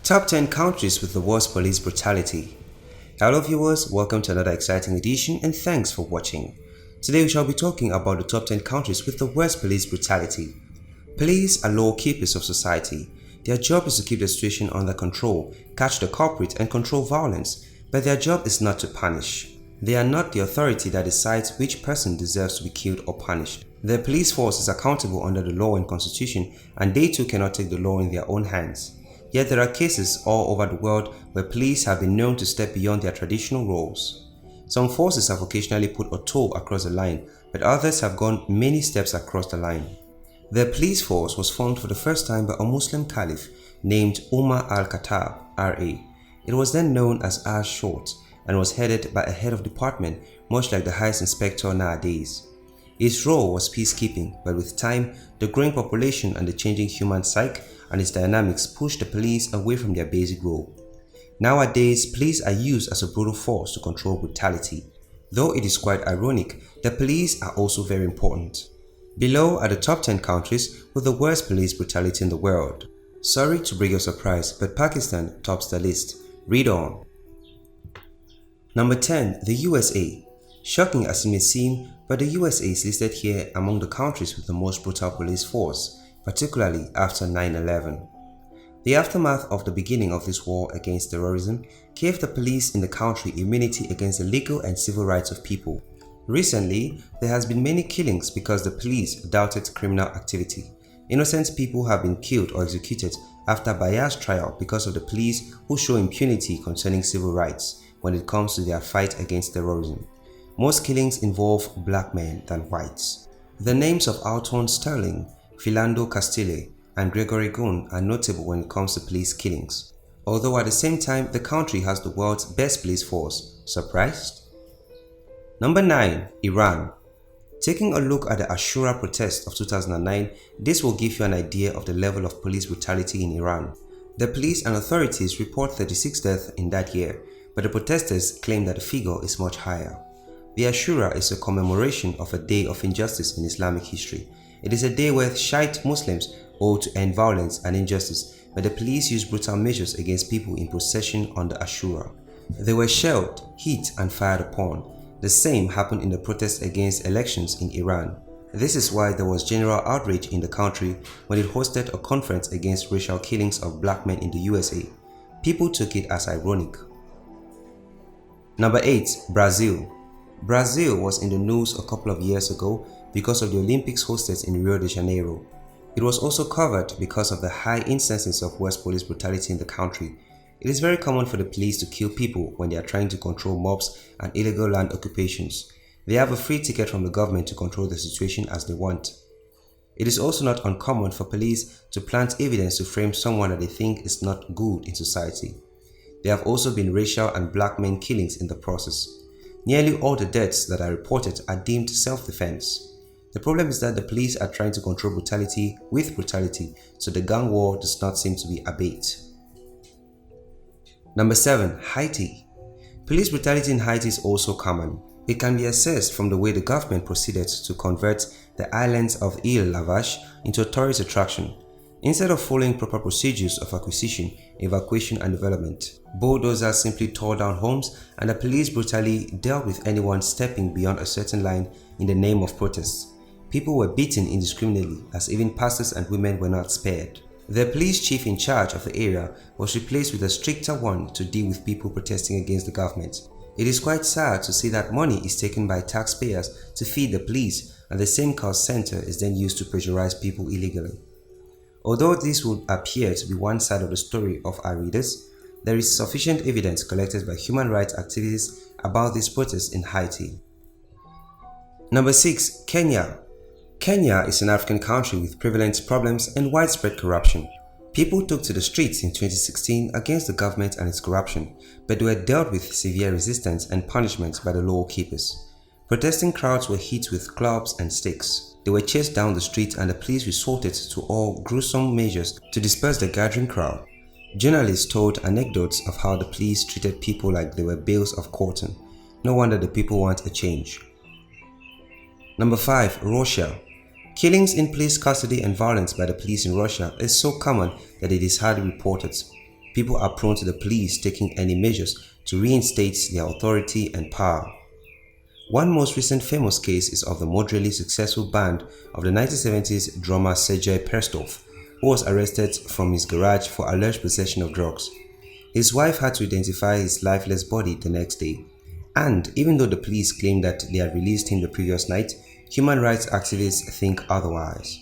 Top 10 countries with the worst police brutality. Hello viewers, welcome to another exciting edition and thanks for watching. Today we shall be talking about the top 10 countries with the worst police brutality. Police are law keepers of society. Their job is to keep the situation under control, catch the culprit and control violence, but their job is not to punish. They are not the authority that decides which person deserves to be killed or punished. The police force is accountable under the law and constitution, and they too cannot take the law in their own hands. Yet there are cases all over the world where police have been known to step beyond their traditional roles. Some forces have occasionally put a toe across the line, but others have gone many steps across the line. The police force was formed for the first time by a Muslim caliph named Umar al-Khattab, R.A. It was then known as R-Short and was headed by a head of department, much like the highest inspector nowadays. Its role was peacekeeping, but with time, the growing population and the changing human psyche and its dynamics pushed the police away from their basic role. Nowadays, police are used as a brutal force to control brutality. Though it is quite ironic, the police are also very important. Below are the top 10 countries with the worst police brutality in the world. Sorry to bring you a surprise, but Pakistan tops the list. Read on. Number 10. The USA. Shocking as it may seem, but the USA is listed here among the countries with the most brutal police force, particularly after 9/11. The aftermath of the beginning of this war against terrorism gave the police in the country immunity against the legal and civil rights of people. Recently, there has been many killings because the police doubted criminal activity. Innocent people have been killed or executed after biased trial because of the police who show impunity concerning civil rights when it comes to their fight against terrorism. Most killings involve black men than whites. The names of Alton Sterling, Philando Castile, and Gregory Gunn are notable when it comes to police killings. Although at the same time, the country has the world's best police force. Surprised? Number 9. Iran. Taking a look at the Ashura protests of 2009, this will give you an idea of the level of police brutality in Iran. The police and authorities report 36 deaths in that year, but the protesters claim that the figure is much higher. The Ashura is a commemoration of a day of injustice in Islamic history. It is a day where Shiite Muslims owe to end violence and injustice, but the police used brutal measures against people in procession on the Ashura. They were shelled, hit and fired upon. The same happened in the protests against elections in Iran. This is why there was general outrage in the country when it hosted a conference against racial killings of black men in the USA. People took it as ironic. Number 8. Brazil. Brazil was in the news a couple of years ago because of the Olympics hosted in Rio de Janeiro. It was also covered because of the high instances of worst police brutality in the country. It is very common for the police to kill people when they are trying to control mobs and illegal land occupations. They have a free ticket from the government to control the situation as they want. It is also not uncommon for police to plant evidence to frame someone that they think is not good in society. There have also been racial and black men killings in the process. Nearly all the deaths that are reported are deemed self-defense. The problem is that the police are trying to control brutality with brutality, so the gang war does not seem to be abate. Number 7. Haiti. Police brutality in Haiti is also common. It can be assessed from the way the government proceeded to convert the islands of Île-la-Vache into a tourist attraction. Instead of following proper procedures of acquisition, evacuation and development, bulldozers simply tore down homes and the police brutally dealt with anyone stepping beyond a certain line in the name of protests. People were beaten indiscriminately, as even pastors and women were not spared. The police chief in charge of the area was replaced with a stricter one to deal with people protesting against the government. It is quite sad to see that money is taken by taxpayers to feed the police, and the same cost center is then used to pressurize people illegally. Although this would appear to be one side of the story of our readers, there is sufficient evidence collected by human rights activists about these protests in Haiti. Number 6. Kenya. Kenya is an African country with prevalent problems and widespread corruption. People took to the streets in 2016 against the government and its corruption, but they were dealt with severe resistance and punishment by the law keepers. Protesting crowds were hit with clubs and sticks. They were chased down the street and the police resorted to all gruesome measures to disperse the gathering crowd. Journalists told anecdotes of how the police treated people like they were bales of cotton. No wonder the people want a change. Number 5. Russia. Killings in police custody and violence by the police in Russia is so common that it is hardly reported. people are prone to the police taking any measures to reinstate their authority and power. One most recent famous case is of the moderately successful band of the 1970s drummer Sergei Perstov, who was arrested from his garage for alleged possession of drugs. His wife had to identify his lifeless body the next day, and even though the police claimed that they had released him the previous night, human rights activists think otherwise.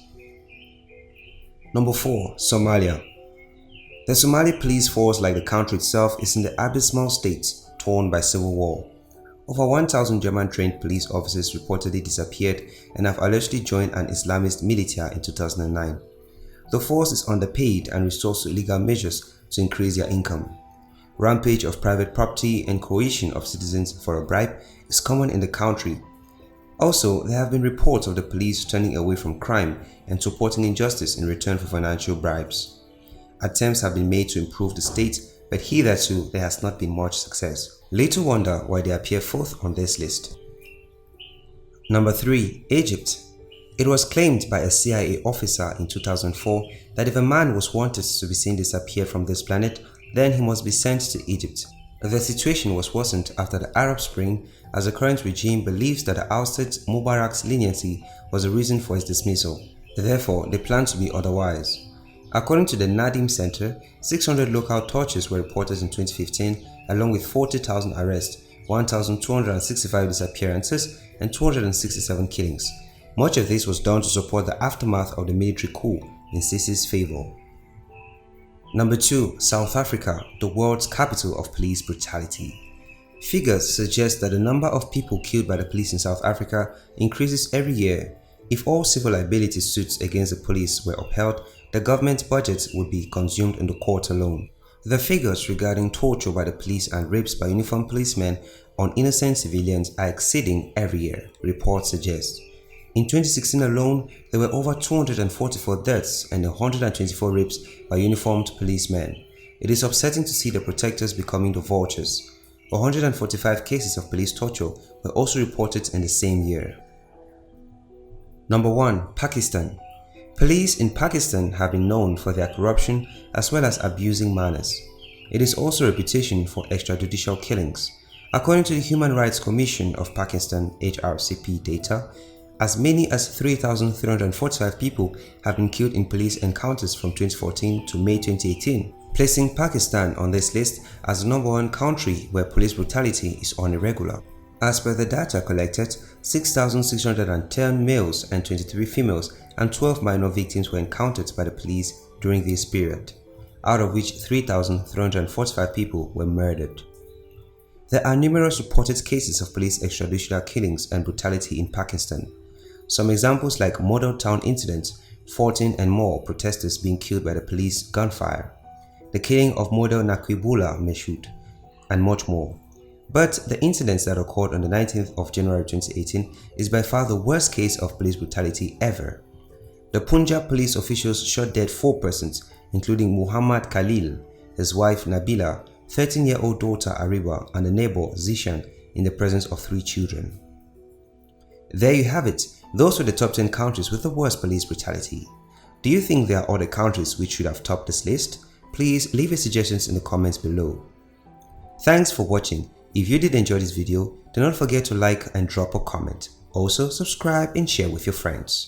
Number 4. Somalia. The Somali police force, like the country itself, is in the abysmal state torn by civil war. Over 1,000 German-trained police officers reportedly disappeared and have allegedly joined an Islamist militia in 2009. The force is underpaid and resorts to illegal measures to increase their income. Rampage of private property and coercion of citizens for a bribe is common in the country. Also, there have been reports of the police turning away from crime and supporting injustice in return for financial bribes. Attempts have been made to improve the state, but hitherto there has not been much success. Little wonder why they appear fourth on this list. Number 3. Egypt. It was claimed by a CIA officer in 2004 that if a man was wanted to be seen disappear from this planet, then he must be sent to Egypt. The situation was worsened after the Arab Spring, as the current regime believes that the ousted Mubarak's leniency was the reason for his dismissal. Therefore, they plan to be otherwise. According to the Nadim Center, 600 local tortures were reported in 2015, along with 40,000 arrests, 1,265 disappearances, and 267 killings. Much of this was done to support the aftermath of the military coup in Sisi's favor. Number 2. South Africa, the world's capital of police brutality. Figures suggest that the number of people killed by the police in South Africa increases every year. If all civil liability suits against the police were upheld, the government's budget would be consumed in the court alone. The figures regarding torture by the police and rapes by uniformed policemen on innocent civilians are exceeding every year, reports suggest. In 2016 alone, there were over 244 deaths and 124 rapes by uniformed policemen. It is upsetting to see the protectors becoming the vultures. 145 cases of police torture were also reported in the same year. Number 1. Pakistan. Police in Pakistan have been known for their corruption as well as abusing manners. It is also a reputation for extrajudicial killings. According to the Human Rights Commission of Pakistan (HRCP) data, as many as 3,345 people have been killed in police encounters from 2014 to May 2018, placing Pakistan on this list as the number 1 country where police brutality is on irregular. As per the data collected, 6,610 males and 23 females and 12 minor victims were encountered by the police during this period, out of which 3,345 people were murdered. There are numerous reported cases of police extrajudicial killings and brutality in Pakistan. Some examples like Model Town incidents, 14 and more protesters being killed by the police gunfire, the killing of Model Naqibullah Mehsud, and much more. But the incidents that occurred on the 19th of January 2018 is by far the worst case of police brutality ever. The Punjab police officials shot dead 4 persons, including Muhammad Khalil, his wife Nabila, 13-year-old daughter Ariba, and a neighbor Zishan in the presence of 3 children. There you have it. Those were the top 10 countries with the worst police brutality. Do you think there are other countries which should have topped this list? Please leave your suggestions in the comments below. Thanks for watching. If you did enjoy this video, do not forget to like and drop a comment. Also, subscribe and share with your friends.